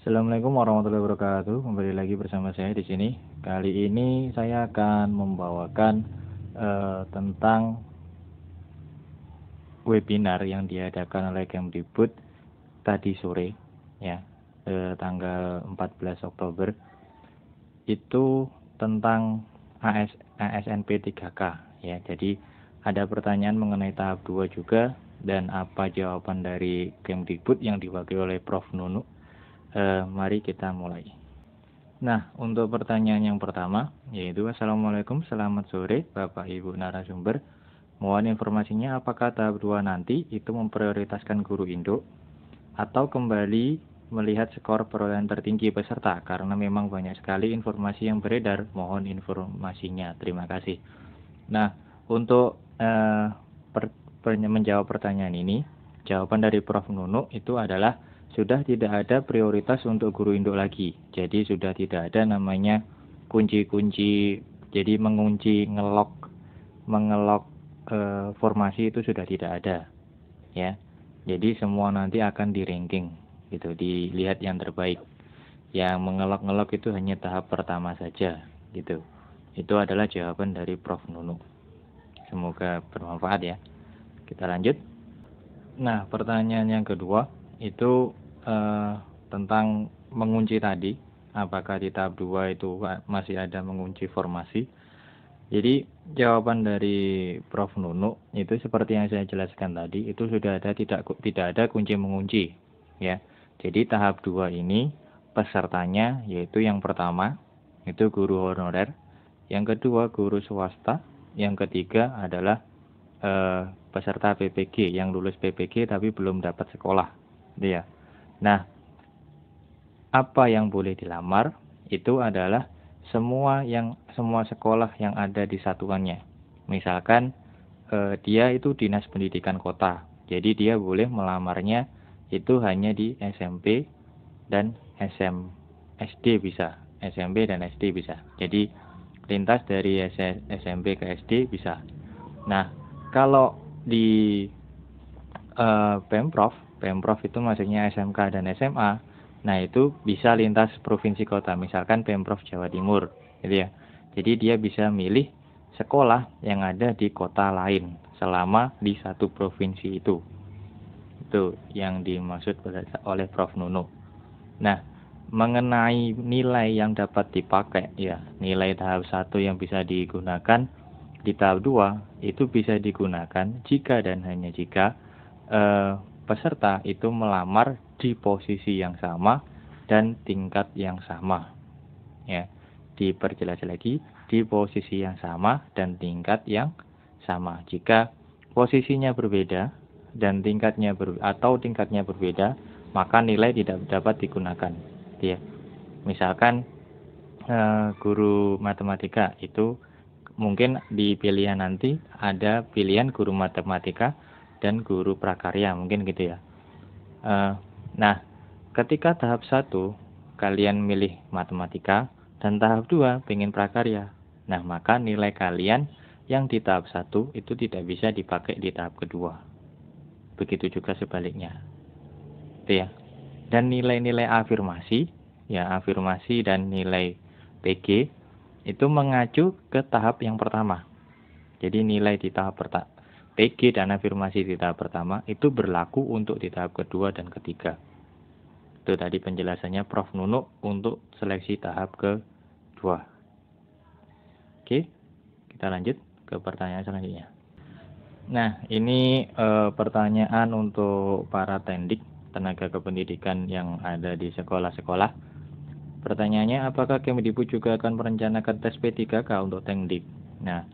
Assalamualaikum warahmatullahi wabarakatuh. Kembali lagi bersama saya di sini. Kali ini saya akan membawakan tentang webinar yang diadakan oleh Kemdikbud tadi sore, ya, tanggal 14 Oktober. Itu tentang ASNP 3K, ya. Jadi ada pertanyaan mengenai tahap 2 juga, dan apa jawaban dari Kemdikbud yang diwakili oleh Prof. Nunu. Mari kita mulai. Nah, untuk pertanyaan yang pertama, yaitu Assalamualaikum, selamat sore Bapak Ibu narasumber. Mohon informasinya apakah tahap 2 nanti itu memprioritaskan guru induk atau kembali melihat skor perolehan tertinggi peserta, karena memang banyak sekali informasi yang beredar. Mohon informasinya. Terima kasih. Nah, untuk menjawab pertanyaan ini, jawaban dari Prof. Nunu itu adalah sudah tidak ada prioritas untuk guru induk lagi. Jadi sudah tidak ada namanya kunci-kunci, jadi mengunci, mengelok formasi itu sudah tidak ada, ya. Jadi semua nanti akan di ranking, gitu, dilihat yang terbaik. Yang mengelok-ngelok itu hanya tahap pertama saja, gitu. Itu adalah jawaban dari Prof. Nunu. Semoga bermanfaat ya. Kita lanjut. Nah, pertanyaan yang kedua itu tentang mengunci tadi, apakah di tahap 2 itu masih ada mengunci formasi. Jadi jawaban dari Prof. Nunu itu seperti yang saya jelaskan tadi, itu sudah ada tidak ada kunci mengunci, ya. Jadi tahap 2 ini pesertanya yaitu yang pertama itu guru honorer, yang kedua guru swasta, yang ketiga adalah peserta PPG yang lulus PPG tapi belum dapat sekolah, gitu ya. Nah, apa yang boleh dilamar itu adalah semua sekolah yang ada di satuannya. Misalkan dia itu dinas pendidikan kota, jadi dia boleh melamarnya itu hanya di SMP dan SD bisa, SMP dan SD bisa. Jadi lintas dari SMP ke SD bisa. Nah, kalau di Pemprov itu maksudnya SMK dan SMA. Nah, itu bisa lintas provinsi kota, misalkan Pemprov Jawa Timur, gitu ya. Jadi dia bisa milih sekolah yang ada di kota lain selama di satu provinsi itu. Itu yang dimaksud oleh Prof. Nunu. Nah, mengenai nilai yang dapat dipakai, ya, nilai tahap 1 yang bisa digunakan di tahap 2 itu bisa digunakan jika dan hanya jika peserta itu melamar di posisi yang sama dan tingkat yang sama, ya. Diperjelas lagi, di posisi yang sama dan tingkat yang sama. Jika posisinya berbeda dan tingkatnya berbeda, maka nilai tidak dapat digunakan, ya. Misalkan guru matematika itu mungkin di pilihan nanti ada pilihan guru matematika dan guru prakarya, mungkin gitu ya. Nah, ketika tahap 1 kalian milih matematika dan tahap 2 pengen prakarya, nah maka nilai kalian yang di tahap 1 itu tidak bisa dipakai di tahap kedua. Begitu juga sebaliknya, itu ya. Dan nilai-nilai afirmasi, ya, afirmasi dan nilai PG itu mengacu ke tahap yang pertama. Jadi nilai di tahap PG dan afirmasi di tahap pertama itu berlaku untuk di tahap kedua dan ketiga. Itu tadi penjelasannya Prof. Nunu untuk seleksi tahap kedua. Oke, kita lanjut ke pertanyaan selanjutnya. Nah, ini pertanyaan untuk para tendik, tenaga kependidikan yang ada di sekolah-sekolah. Pertanyaannya, apakah Kemdikbud juga akan merencanakan tes P3K untuk tendik? Nah,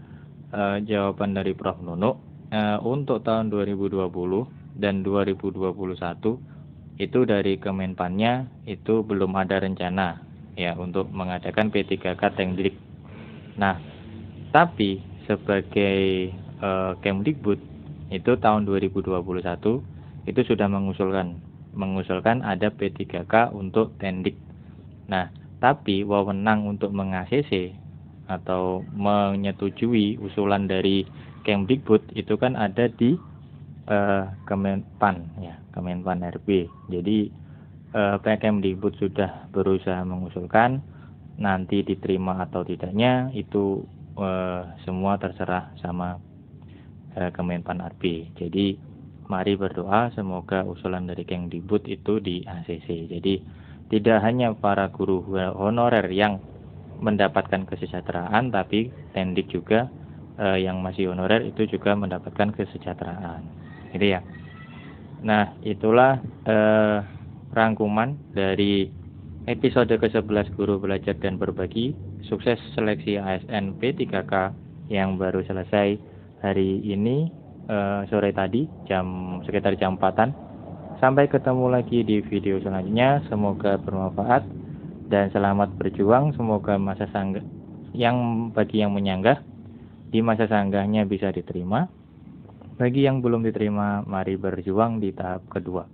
jawaban dari Prof. Nunu, untuk tahun 2020 dan 2021 itu dari Kemenpannya itu belum ada rencana, ya, untuk mengadakan P3K tendik. Nah, tapi sebagai Kemdikbud itu tahun 2021 itu sudah mengusulkan ada P3K untuk tendik. Nah, tapi wewenang untuk meng-ACC atau menyetujui usulan dari Kemdikbud itu kan ada di Kemenpan, ya, Kemenpan RB. Jadi Kemdikbud sudah berusaha mengusulkan, nanti diterima atau tidaknya itu semua terserah sama Kemenpan RB. Jadi mari berdoa semoga usulan dari Kemdikbud itu di ACC. Jadi tidak hanya para guru honorer yang mendapatkan kesejahteraan, tapi Tendik juga yang masih honorer itu juga mendapatkan kesejahteraan. Gitu ya. Nah, itulah rangkuman dari episode ke-11 Guru Belajar dan Berbagi, sukses seleksi ASN P3K yang baru selesai hari ini sore tadi sekitar jam 4-an. Sampai ketemu lagi di video selanjutnya, semoga bermanfaat dan selamat berjuang. Semoga masa sanggah bagi yang menyanggah di masa sanggahnya bisa diterima. Bagi yang belum diterima, mari berjuang di tahap kedua.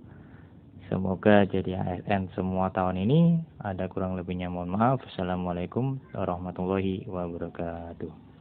Semoga jadi ASN semua tahun ini. Ada kurang lebihnya mohon maaf. Assalamualaikum warahmatullahi wabarakatuh.